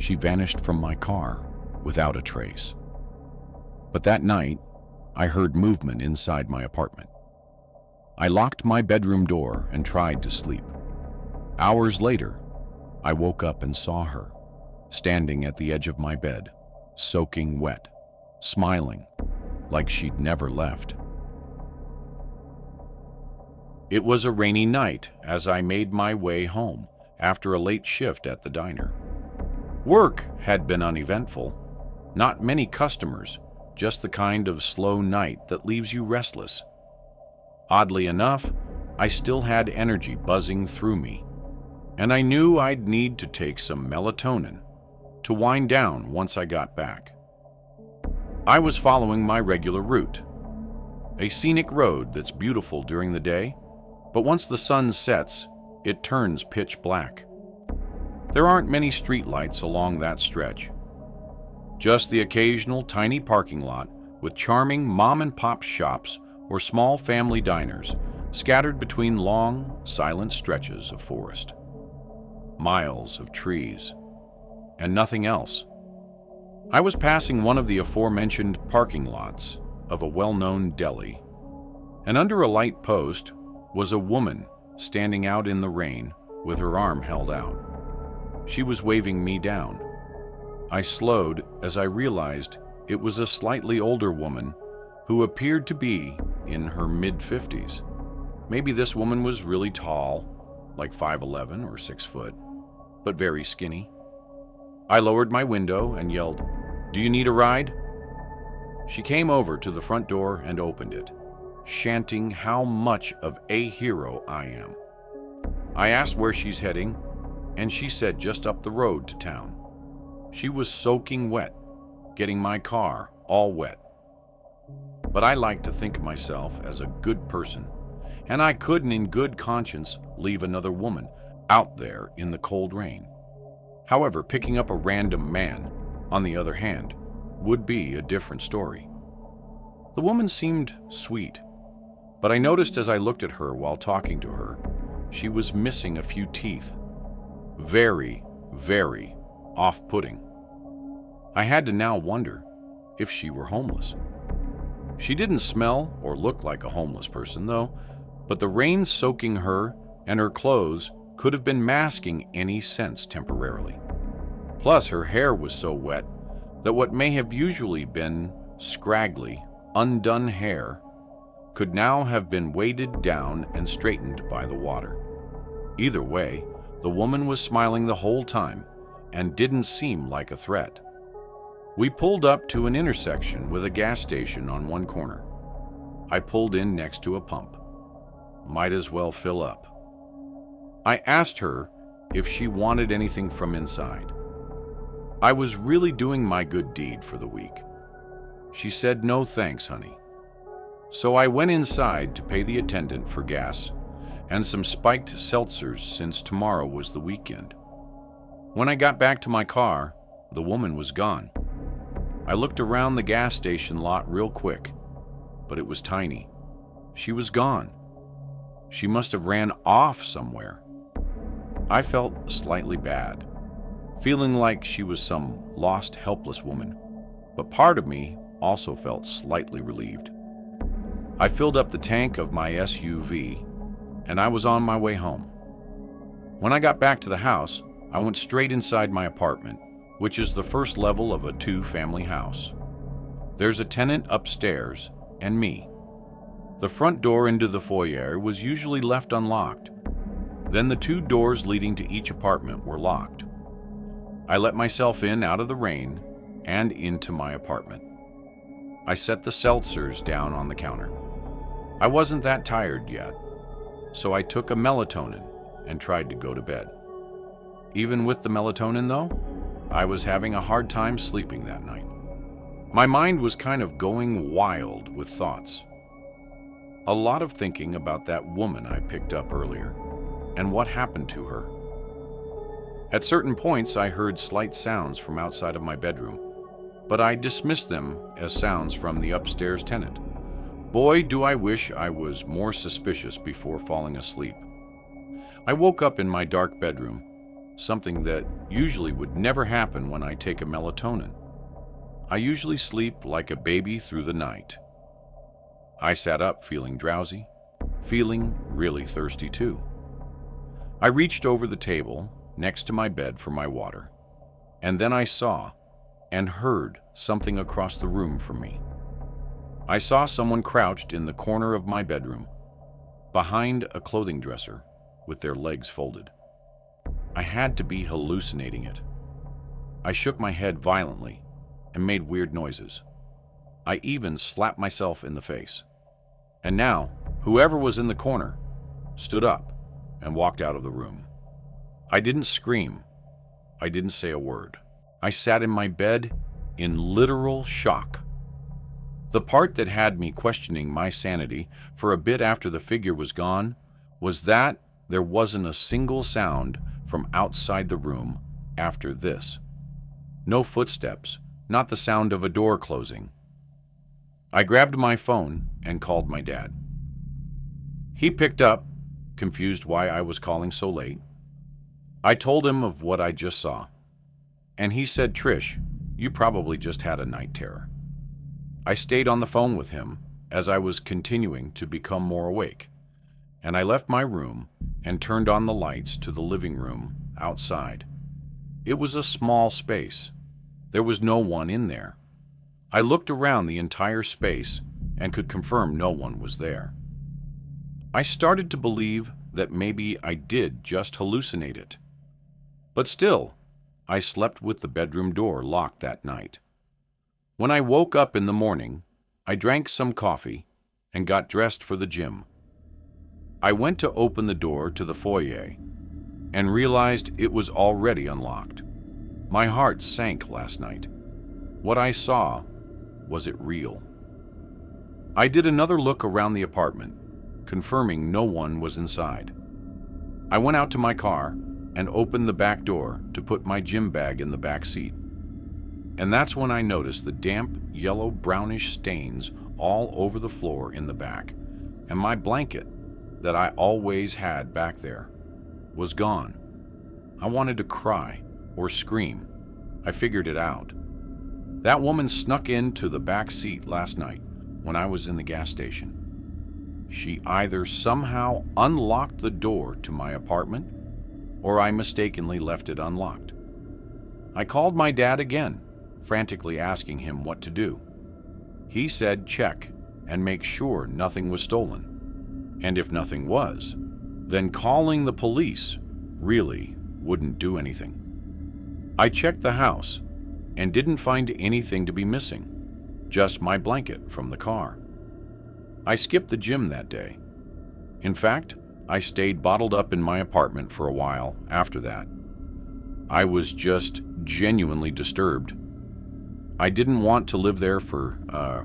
she vanished from my car without a trace. But that night, I heard movement inside my apartment. I locked my bedroom door and tried to sleep. Hours later, I woke up and saw her, standing at the edge of my bed, soaking wet, smiling, like she'd never left. It was a rainy night as I made my way home after a late shift at the diner. Work had been uneventful. Not many customers, just the kind of slow night that leaves you restless. Oddly enough, I still had energy buzzing through me, and I knew I'd need to take some melatonin to wind down once I got back. I was following my regular route, a scenic road that's beautiful during the day, but once the sun sets, it turns pitch black. There aren't many streetlights along that stretch, just the occasional tiny parking lot with charming mom-and-pop shops or small family diners scattered between long, silent stretches of forest. Miles of trees, and nothing else. I was passing one of the aforementioned parking lots of a well-known deli, and under a light post was a woman standing out in the rain with her arm held out. She was waving me down. I slowed as I realized it was a slightly older woman who appeared to be in her mid-50s. Maybe this woman was really tall, like 5'11" or 6 foot, but very skinny. I lowered my window and yelled, "Do you need a ride?" She came over to the front door and opened it, chanting how much of a hero I am. I asked where she's heading, and she said just up the road to town. She was soaking wet, getting my car all wet. But I like to think of myself as a good person, and I couldn't in good conscience leave another woman out there in the cold rain. However, picking up a random man, on the other hand, would be a different story. The woman seemed sweet, but I noticed as I looked at her while talking to her, she was missing a few teeth. Very, very off-putting. I had to now wonder if she were homeless. She didn't smell or look like a homeless person, though, but the rain soaking her and her clothes could have been masking any sense temporarily. Plus, her hair was so wet that what may have usually been scraggly, undone hair could now have been weighted down and straightened by the water. Either way, the woman was smiling the whole time and didn't seem like a threat. We pulled up to an intersection with a gas station on one corner. I pulled in next to a pump. Might as well fill up. I asked her if she wanted anything from inside. I was really doing my good deed for the week. She said, "No thanks, honey." So I went inside to pay the attendant for gas and some spiked seltzers since tomorrow was the weekend. When I got back to my car, the woman was gone. I looked around the gas station lot real quick, but it was tiny. She was gone. She must have ran off somewhere. I felt slightly bad, feeling like she was some lost, helpless woman, but part of me also felt slightly relieved. I filled up the tank of my SUV, and I was on my way home. When I got back to the house, I went straight inside my apartment, which is the first level of a two-family house. There's a tenant upstairs and me. The front door into the foyer was usually left unlocked. Then the two doors leading to each apartment were locked. I let myself in out of the rain and into my apartment. I set the seltzers down on the counter. I wasn't that tired yet, so I took a melatonin and tried to go to bed. Even with the melatonin, though, I was having a hard time sleeping that night. My mind was kind of going wild with thoughts. A lot of thinking about that woman I picked up earlier and what happened to her. At certain points, I heard slight sounds from outside of my bedroom, but I dismissed them as sounds from the upstairs tenant. Boy, do I wish I was more suspicious before falling asleep. I woke up in my dark bedroom something that usually would never happen when I take a melatonin. I usually sleep like a baby through the night. I sat up feeling drowsy, feeling really thirsty too. I reached over the table next to my bed for my water, and then I saw and heard something across the room from me. I saw someone crouched in the corner of my bedroom, behind a clothing dresser, with their legs folded. I had to be hallucinating it. I shook my head violently and made weird noises. I even slapped myself in the face. And now, whoever was in the corner stood up and walked out of the room. I didn't scream. I didn't say a word. I sat in my bed in literal shock. The part that had me questioning my sanity for a bit after the figure was gone was that there wasn't a single sound from outside the room after this. No footsteps, not the sound of a door closing. I grabbed my phone and called my dad. He picked up, confused why I was calling so late. I told him of what I just saw, and he said, "Trish, you probably just had a night terror." I stayed on the phone with him as I was continuing to become more awake, and I left my room and turned on the lights to the living room outside. It was a small space. There was no one in there. I looked around the entire space and could confirm no one was there. I started to believe that maybe I did just hallucinate it. But still, I slept with the bedroom door locked that night. When I woke up in the morning, I drank some coffee and got dressed for the gym. I went to open the door to the foyer and realized it was already unlocked. My heart sank last night. What I saw, was it real? I did another look around the apartment, confirming no one was inside. I went out to my car and opened the back door to put my gym bag in the back seat. And that's when I noticed the damp, yellow-brownish stains all over the floor in the back, and my blanket that I always had back there was gone. I wanted to cry or scream. I figured it out. That woman snuck into the back seat last night when I was in the gas station. She either somehow unlocked the door to my apartment, or I mistakenly left it unlocked. I called my dad again, frantically asking him what to do. He said check and make sure nothing was stolen. And if nothing was, then calling the police really wouldn't do anything. I checked the house and didn't find anything to be missing, just my blanket from the car. I skipped the gym that day. In fact, I stayed bottled up in my apartment for a while after that. I was just genuinely disturbed. I didn't want to live there for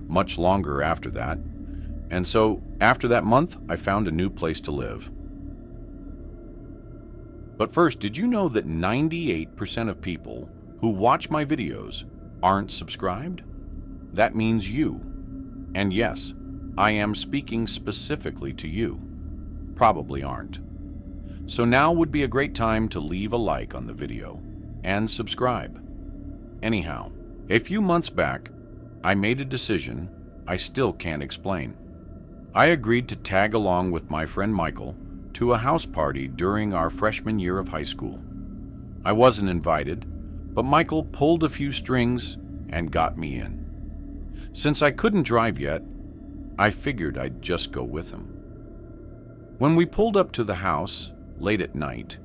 much longer after that, and so after that month, I found a new place to live. But first, did you know that 98% of people who watch my videos aren't subscribed? That means you. And yes, I am speaking specifically to you. Probably aren't. So now would be a great time to leave a like on the video and subscribe. Anyhow, a few months back, I made a decision I still can't explain. I agreed to tag along with my friend Michael to a house party during our freshman year of high school. I wasn't invited, but Michael pulled a few strings and got me in. Since I couldn't drive yet, I figured I'd just go with him. When we pulled up to the house, late at night,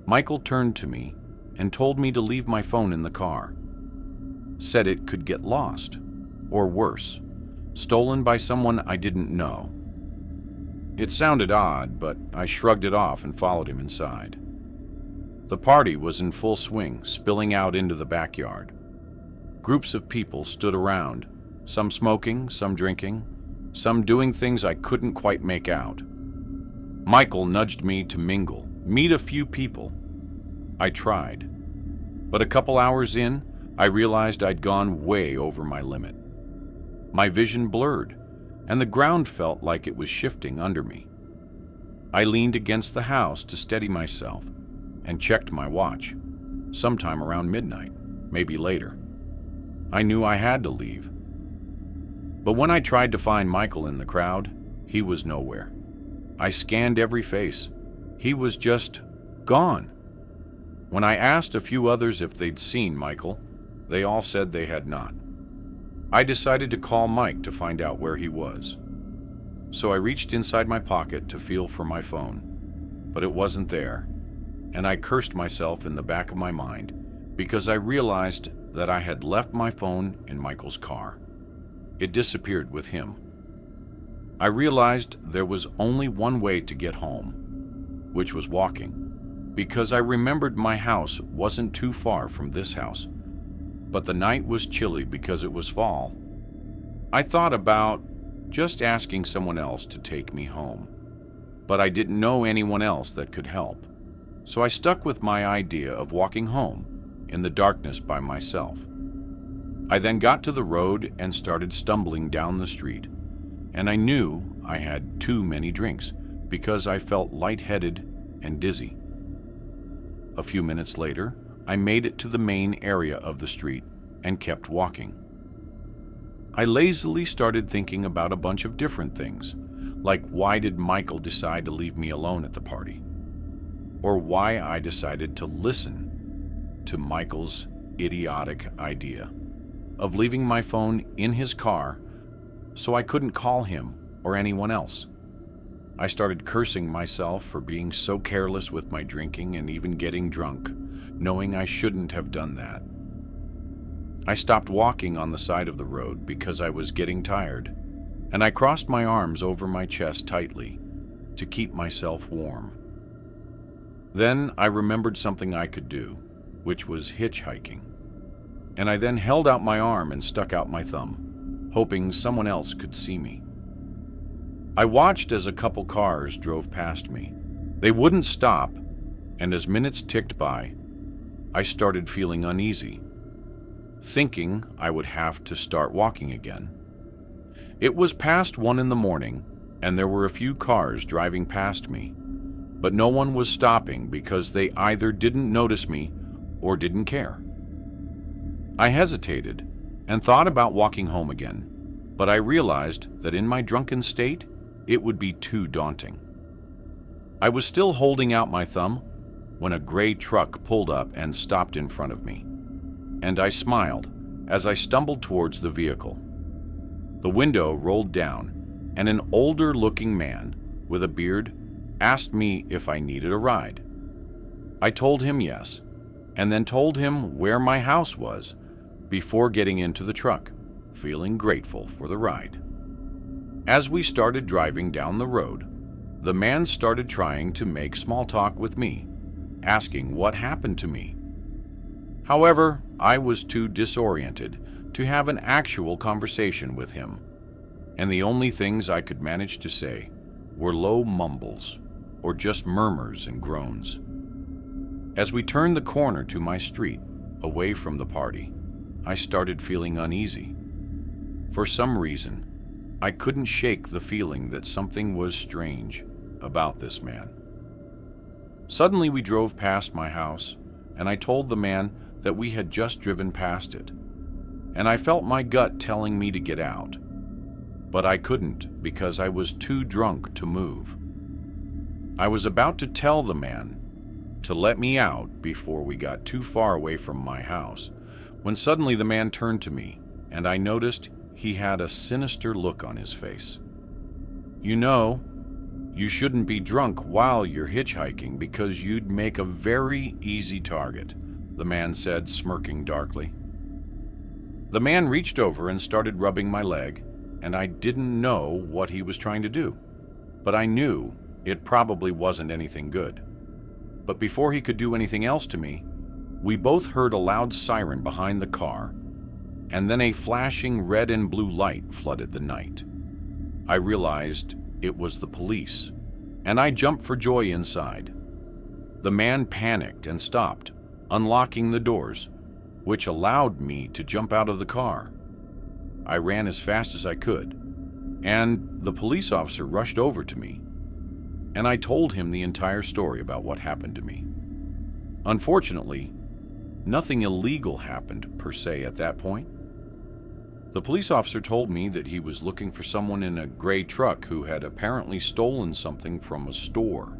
Michael turned to me and told me to leave my phone in the car. Said it could get lost, or worse, stolen by someone I didn't know. It sounded odd, but I shrugged it off and followed him inside. The party was in full swing, spilling out into the backyard. Groups of people stood around, some smoking, some drinking, some doing things I couldn't quite make out. Michael nudged me to mingle, meet a few people. I tried, but a couple hours in, I realized I'd gone way over my limit. My vision blurred, and the ground felt like it was shifting under me. I leaned against the house to steady myself, and checked my watch, sometime around midnight, maybe later. I knew I had to leave. But when I tried to find Michael in the crowd, he was nowhere. I scanned every face. He was just gone. When I asked a few others if they'd seen Michael, they all said they had not. I decided to call Mike to find out where he was. So I reached inside my pocket to feel for my phone, but it wasn't there, and I cursed myself in the back of my mind because I realized that I had left my phone in Michael's car. It disappeared with him. I realized there was only one way to get home, which was walking, because I remembered my house wasn't too far from this house, but the night was chilly because it was fall. I thought about just asking someone else to take me home, but I didn't know anyone else that could help, so I stuck with my idea of walking home in the darkness by myself. I then got to the road and started stumbling down the street, and I knew I had too many drinks because I felt lightheaded and dizzy. A few minutes later, I made it to the main area of the street and kept walking. I lazily started thinking about a bunch of different things, like why did Michael decide to leave me alone at the party? Or why I decided to listen to Michael's idiotic idea of leaving my phone in his car so I couldn't call him or anyone else. I started cursing myself for being so careless with my drinking and even getting drunk, knowing I shouldn't have done that. I stopped walking on the side of the road because I was getting tired, and I crossed my arms over my chest tightly to keep myself warm. Then I remembered something I could do, which was hitchhiking, and I then held out my arm and stuck out my thumb, hoping someone else could see me. I watched as a couple cars drove past me. They wouldn't stop, and as minutes ticked by, I started feeling uneasy, thinking I would have to start walking again. It was past 1 a.m, and there were a few cars driving past me, but no one was stopping because they either didn't notice me or didn't care. I hesitated and thought about walking home again, but I realized that in my drunken state, it would be too daunting. I was still holding out my thumb when a gray truck pulled up and stopped in front of me, and I smiled as I stumbled towards the vehicle. The window rolled down, and an older-looking man with a beard asked me if I needed a ride. I told him yes, and then told him where my house was before getting into the truck, feeling grateful for the ride. As we started driving down the road, the man started trying to make small talk with me, asking what happened to me. However, I was too disoriented to have an actual conversation with him, and the only things I could manage to say were low mumbles or just murmurs and groans. As we turned the corner to my street, away from the party, I started feeling uneasy. For some reason, I couldn't shake the feeling that something was strange about this man. Suddenly we drove past my house, and I told the man that we had just driven past it, and I felt my gut telling me to get out, but I couldn't because I was too drunk to move. I was about to tell the man to let me out before we got too far away from my house, when suddenly the man turned to me, and I noticed he had a sinister look on his face. "You know, you shouldn't be drunk while you're hitchhiking because you'd make a very easy target," the man said, smirking darkly. The man reached over and started rubbing my leg, and I didn't know what he was trying to do, but I knew it probably wasn't anything good. But before he could do anything else to me, we both heard a loud siren behind the car, and then a flashing red and blue light flooded the night. I realized it was the police, and I jumped for joy inside. The man panicked and stopped, unlocking the doors, which allowed me to jump out of the car. I ran as fast as I could, and the police officer rushed over to me, and I told him the entire story about what happened to me. Unfortunately, nothing illegal happened per se at that point. The police officer told me that he was looking for someone in a gray truck who had apparently stolen something from a store.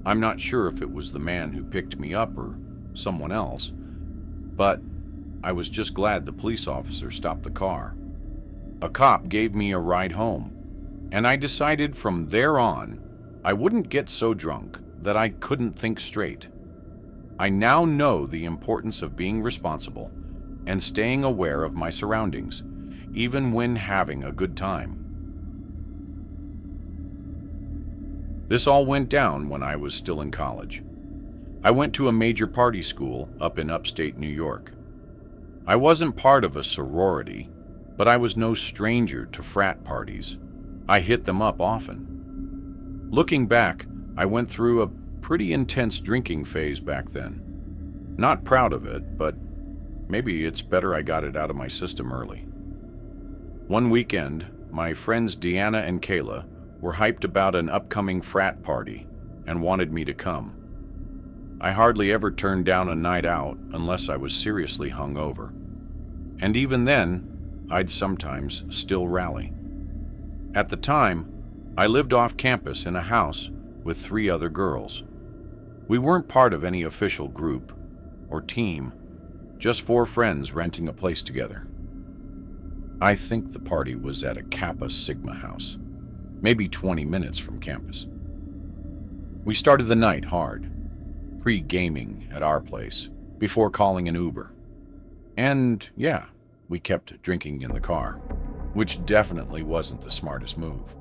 I'm not sure if it was the man who picked me up or someone else, but I was just glad the police officer stopped the car. A cop gave me a ride home, and I decided from there on I wouldn't get so drunk that I couldn't think straight. I now know the importance of being responsible and staying aware of my surroundings, even when having a good time. This all went down when I was still in college. I went to a major party school up in upstate New York. I wasn't part of a sorority, but I was no stranger to frat parties. I hit them up often. Looking back, I went through a pretty intense drinking phase back then. Not proud of it, but maybe it's better I got it out of my system early. One weekend, my friends Deanna and Kayla were hyped about an upcoming frat party and wanted me to come. I hardly ever turned down a night out unless I was seriously hungover. And even then, I'd sometimes still rally. At the time, I lived off campus in a house with 3 other girls. We weren't part of any official group or team, just 4 friends renting a place together. I think the party was at a Kappa Sigma house, maybe 20 minutes from campus. We started the night hard, pre-gaming at our place, before calling an Uber. And yeah, we kept drinking in the car, which definitely wasn't the smartest move.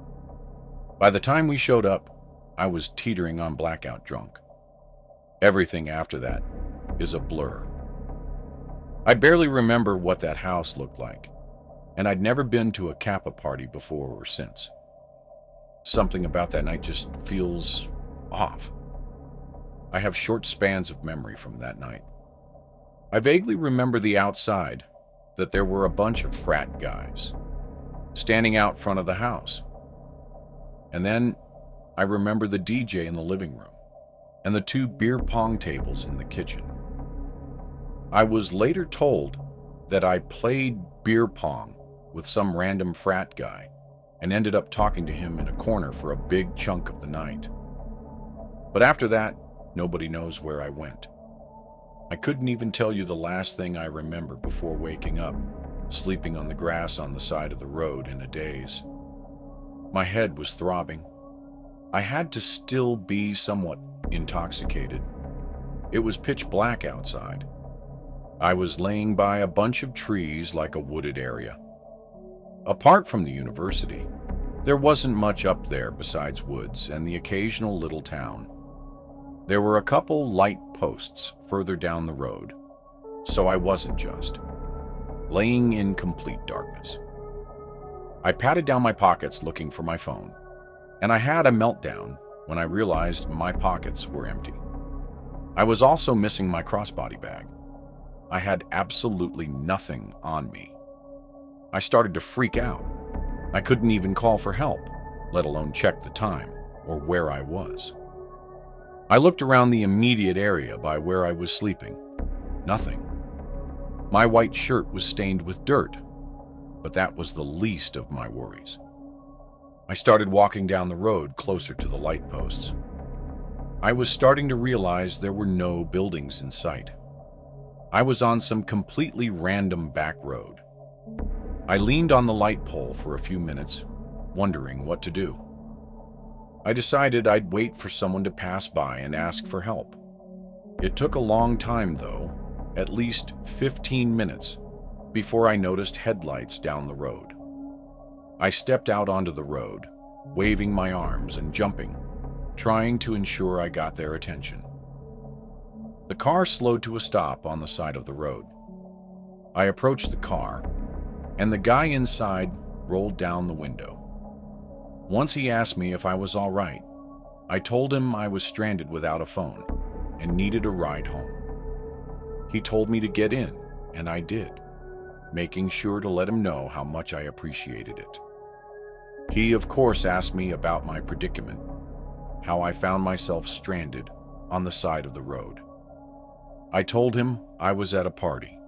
By the time we showed up, I was teetering on blackout drunk. Everything after that is a blur. I barely remember what that house looked like, and I'd never been to a Kappa party before or since. Something about that night just feels off. I have short spans of memory from that night. I vaguely remember the outside, that there were a bunch of frat guys standing out front of the house. And then I remember the DJ in the living room and the 2 beer pong tables in the kitchen. I was later told that I played beer pong with some random frat guy and ended up talking to him in a corner for a big chunk of the night. But after that, nobody knows where I went. I couldn't even tell you the last thing I remember before waking up, sleeping on the grass on the side of the road in a daze. My head was throbbing. I had to still be somewhat intoxicated. It was pitch black outside. I was laying by a bunch of trees like a wooded area. Apart from the university, there wasn't much up there besides woods and the occasional little town. There were a couple light posts further down the road, so I wasn't just laying in complete darkness. I patted down my pockets looking for my phone, and I had a meltdown when I realized my pockets were empty. I was also missing my crossbody bag. I had absolutely nothing on me. I started to freak out. I couldn't even call for help, let alone check the time or where I was. I looked around the immediate area by where I was sleeping. Nothing. My white shirt was stained with dirt, but that was the least of my worries. I started walking down the road closer to the light posts. I was starting to realize there were no buildings in sight. I was on some completely random back road. I leaned on the light pole for a few minutes, wondering what to do. I decided I'd wait for someone to pass by and ask for help. It took a long time, though, at least 15 minutes, before I noticed headlights down the road. I stepped out onto the road, waving my arms and jumping, trying to ensure I got their attention. The car slowed to a stop on the side of the road. I approached the car, and the guy inside rolled down the window. Once he asked me if I was all right. I told him I was stranded without a phone and needed a ride home. He told me to get in, and I did, making sure to let him know how much I appreciated it. He, of course, asked me about my predicament, how I found myself stranded on the side of the road. I told him I was at a party,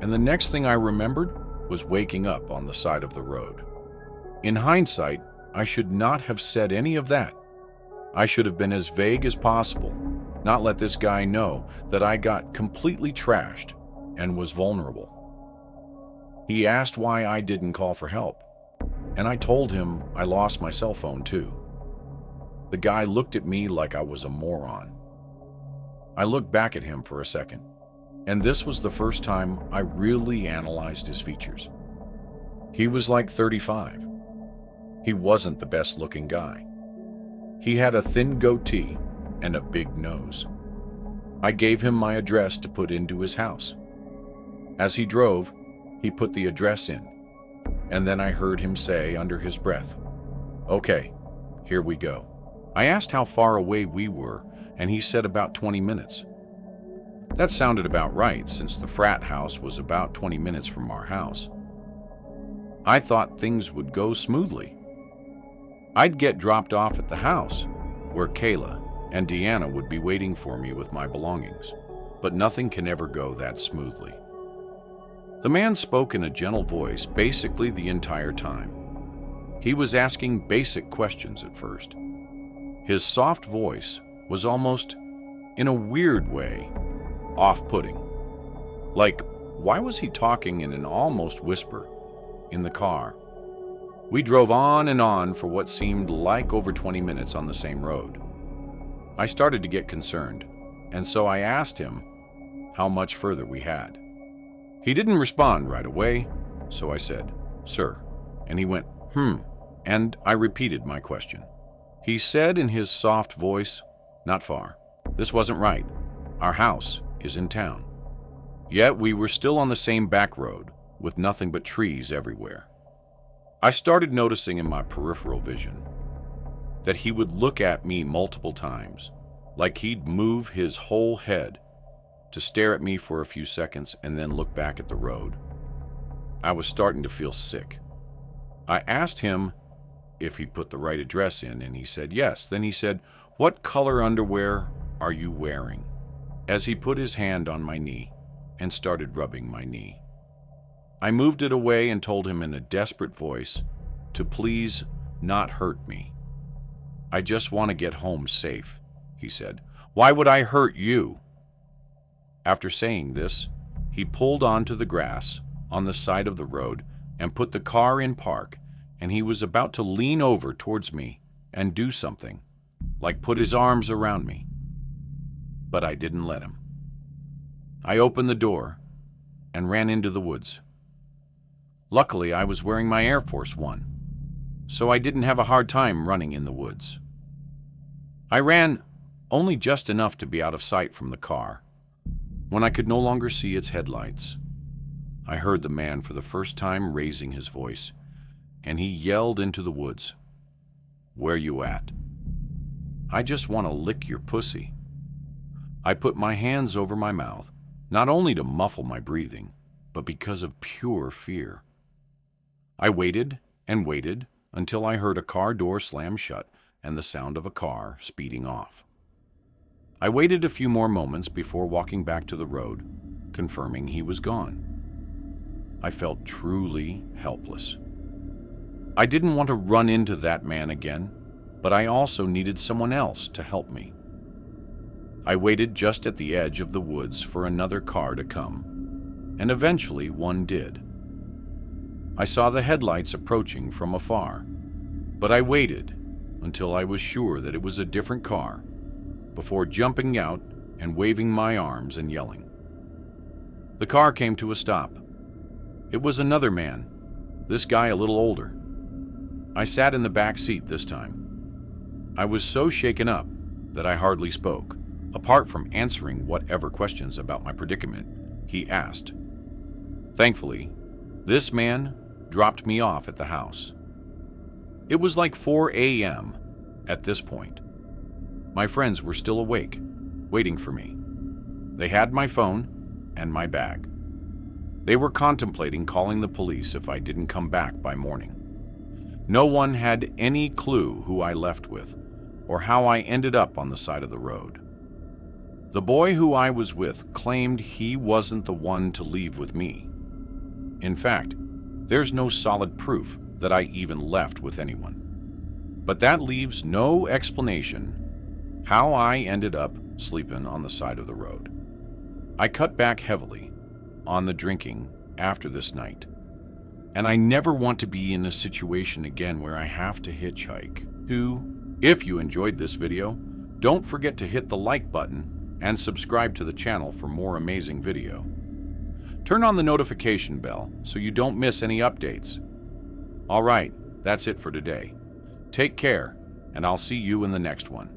and the next thing I remembered was waking up on the side of the road. In hindsight, I should not have said any of that. I should have been as vague as possible, not let this guy know that I got completely trashed and was vulnerable. He asked why I didn't call for help, and I told him I lost my cell phone too. The guy looked at me like I was a moron. I looked back at him for a second, and this was the first time I really analyzed his features. He was like 35. He wasn't the best-looking guy. He had a thin goatee and a big nose. I gave him my address to put into his house. As he drove, he put the address in, and then I heard him say under his breath, "Okay, here we go." I asked how far away we were, and he said about 20 minutes. That sounded about right, since the frat house was about 20 minutes from our house. I thought things would go smoothly. I'd get dropped off at the house, where Kayla and Deanna would be waiting for me with my belongings, but nothing can ever go that smoothly. The man spoke in a gentle voice basically the entire time. He was asking basic questions at first. His soft voice was almost, in a weird way, off-putting. Like, why was he talking in an almost whisper in the car? We drove on and on for what seemed like over 20 minutes on the same road. I started to get concerned, and so I asked him how much further we had. He didn't respond right away, so I said, "Sir," and he went, and I repeated my question. He said in his soft voice, "Not far. This wasn't right. Our house is in town." Yet we were still on the same back road, with nothing but trees everywhere. I started noticing in my peripheral vision that he would look at me multiple times, like he'd move his whole head to stare at me for a few seconds and then look back at the road. I was starting to feel sick. I asked him if he put the right address in, and he said yes. Then he said, "What color underwear are you wearing?" as he put his hand on my knee and started rubbing my knee. I moved it away and told him in a desperate voice to please not hurt me. "I just want to get home safe," he said. "Why would I hurt you?" After saying this, he pulled onto the grass on the side of the road and put the car in park, and he was about to lean over towards me and do something, like put his arms around me. But I didn't let him. I opened the door and ran into the woods. Luckily, I was wearing my Air Force One, so I didn't have a hard time running in the woods. I ran only just enough to be out of sight from the car. When I could no longer see its headlights, I heard the man for the first time raising his voice, and he yelled into the woods, "Where you at?" "I just want to lick your pussy." I put my hands over my mouth, not only to muffle my breathing, but because of pure fear. I waited and waited until I heard a car door slam shut and the sound of a car speeding off. I waited a few more moments before walking back to the road, confirming he was gone. I felt truly helpless. I didn't want to run into that man again, but I also needed someone else to help me. I waited just at the edge of the woods for another car to come, and eventually one did. I saw the headlights approaching from afar, but I waited until I was sure that it was a different car before jumping out and waving my arms and yelling. The car came to a stop. It was another man, this guy a little older. I sat in the back seat this time. I was so shaken up that I hardly spoke, apart from answering whatever questions about my predicament he asked. Thankfully, this man dropped me off at the house. It was like 4 a.m. at this point. My friends were still awake, waiting for me. They had my phone and my bag. They were contemplating calling the police if I didn't come back by morning. No one had any clue who I left with or how I ended up on the side of the road. The boy who I was with claimed he wasn't the one to leave with me. In fact, there's no solid proof that I even left with anyone. But that leaves no explanation how I ended up sleeping on the side of the road. I cut back heavily on the drinking after this night, and I never want to be in a situation again where I have to hitchhike. If you enjoyed this video, don't forget to hit the like button and subscribe to the channel for more amazing video. Turn on the notification bell so you don't miss any updates. All right, that's it for today. Take care, and I'll see you in the next one.